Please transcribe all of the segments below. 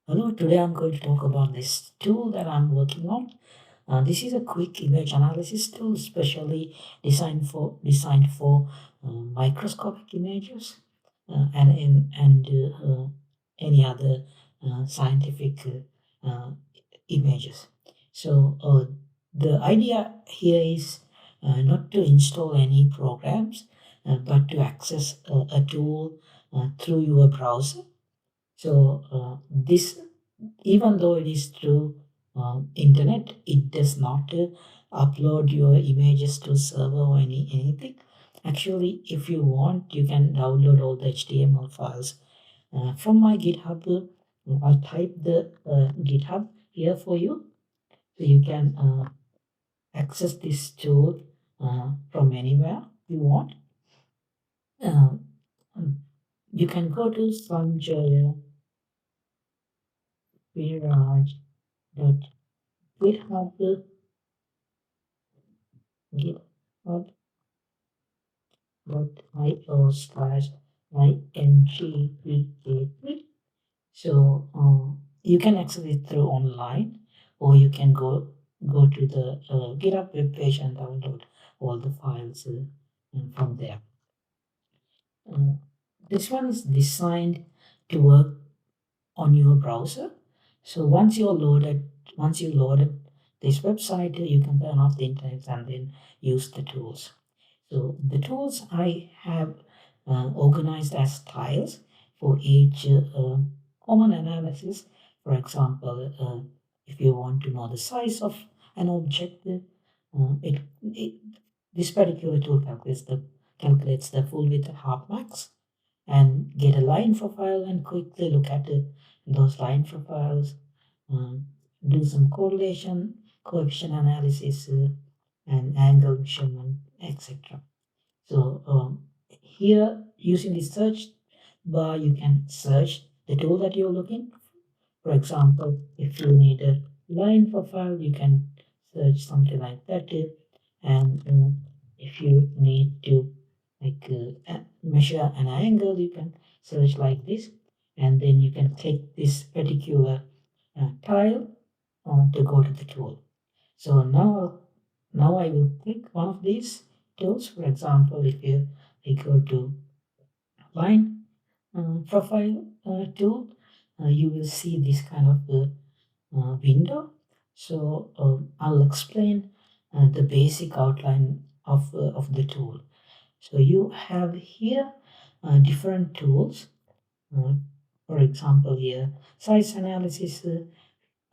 Hello, today I'm going to talk about this tool that I'm working on. This is a quick image analysis tool, specially designed for microscopic images and any other scientific images. So the idea here is not to install any programs, but to access a tool through your browser. So this, even though it is through internet, it does not upload your images to server or anything. Actually, if you want, you can download all the HTML files from my GitHub. I'll type the GitHub here for you, so you can access this tool from anywhere you want. Um, you can go to sanjayviraj.github github.io/imgTKT. So you can access it through online, or you can go to the GitHub webpage and download all the files from there. Uh, this one is designed to work on your browser. So once you loaded this website, you can turn off the internet and then use the tools. So the tools I have organized as tiles for each common analysis. For example, if you want to know the size of an object, it this particular tool calculates the full width half max and get a line profile and quickly look at those line profiles, um, do some correlation, coefficient analysis, and angle measurement, etc. So here, using the search bar, you can search the tool that you're looking. For example, if you need a line profile, you can search something like that. And if you need to measure an angle, you can search like this, and then you can click this particular tile to go to the tool. So now I will click one of these tools. For example, if I go to line profile tool, you will see this kind of window. So I'll explain the basic outline of the tool. So you have here different tools. Uh, for example, here size analysis,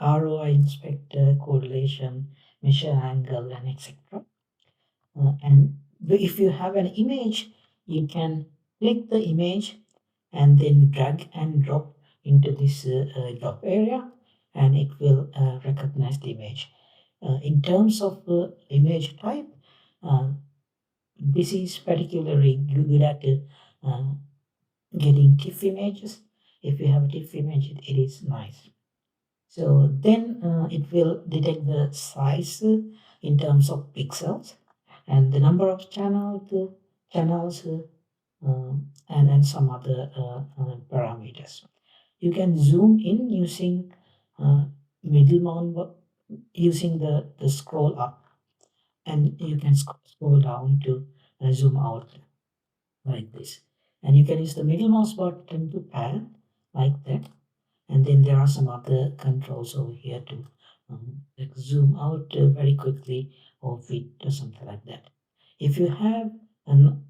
ROI inspector, correlation, measure angle, and etc. And if you have an image, you can click the image and then drag and drop into this drop area, and it will recognize the image. In terms of image type, uh, this is particularly good at getting TIFF images. If you have a TIFF image, it is nice. So then it will detect the size in terms of pixels and the number of channels and some other parameters. You can zoom in using uh, middle using the scroll up, and you can scroll down to zoom out like this. And you can use the middle mouse button to pan like that. And then there are some other controls over here to like zoom out very quickly or fit or something like that. If you have an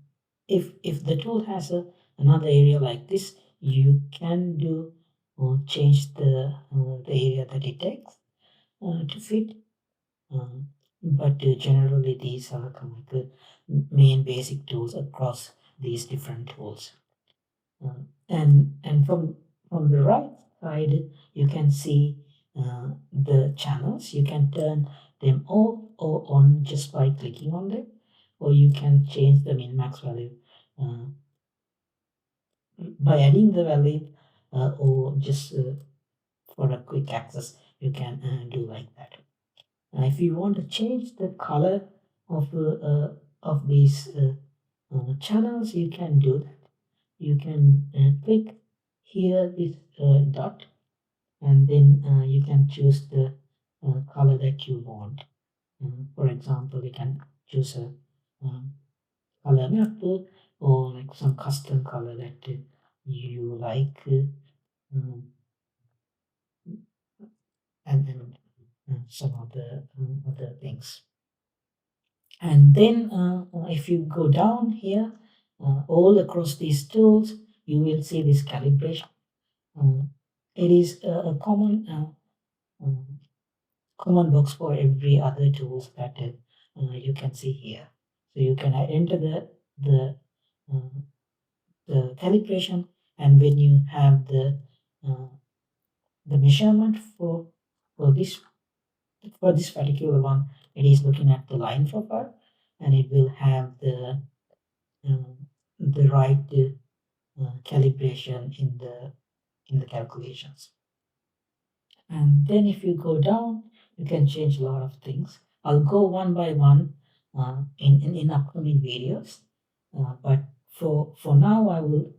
if the tool has another area like this, you can do or change the area that it takes to fit. Um, but generally, these are kind of the main basic tools across these different tools. And from the right side, you can see the channels. You can turn them off or on just by clicking on them, or you can change the min max value uh, by adding the value, or just for a quick access, you can do like that. If you want to change the color of these channels, you can do that. You can click here this dot, and then you can choose the color that you want. For example, you can choose a um, color maple or like some custom color that you like, and some other things. And then if you go down here, all across these tools, you will see this calibration. It is a uh, common box for every other tools that you can see here. So you can enter the uh, the calibration, and when you have uh, the measurement for this for this particular one, it is looking at the line profile, and it will have uh, the right calibration in the calculations. And then if you go down, you can change a lot of things. I'll go one by one in upcoming videos. But for now, I will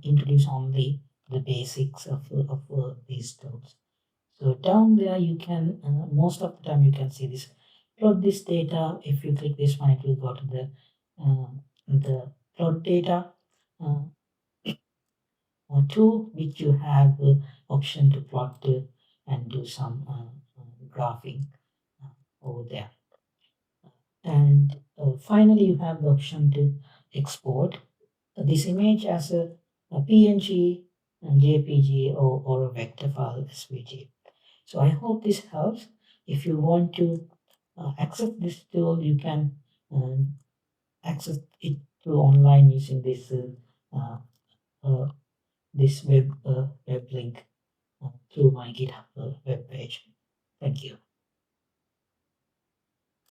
introduce only the basics of these tools. So down there, you can, most of the time you can see this, plot this data. If you click this one, it will go to the plot data. Uh, Two, which you have option to plot and do some graphing over there. And finally, you have the option to export this image as a PNG, a JPG, or a vector file SVG. So I hope this helps. If you want to access this tool, you can access it through online using uh, uh, this web link through my GitHub web page. Thank you.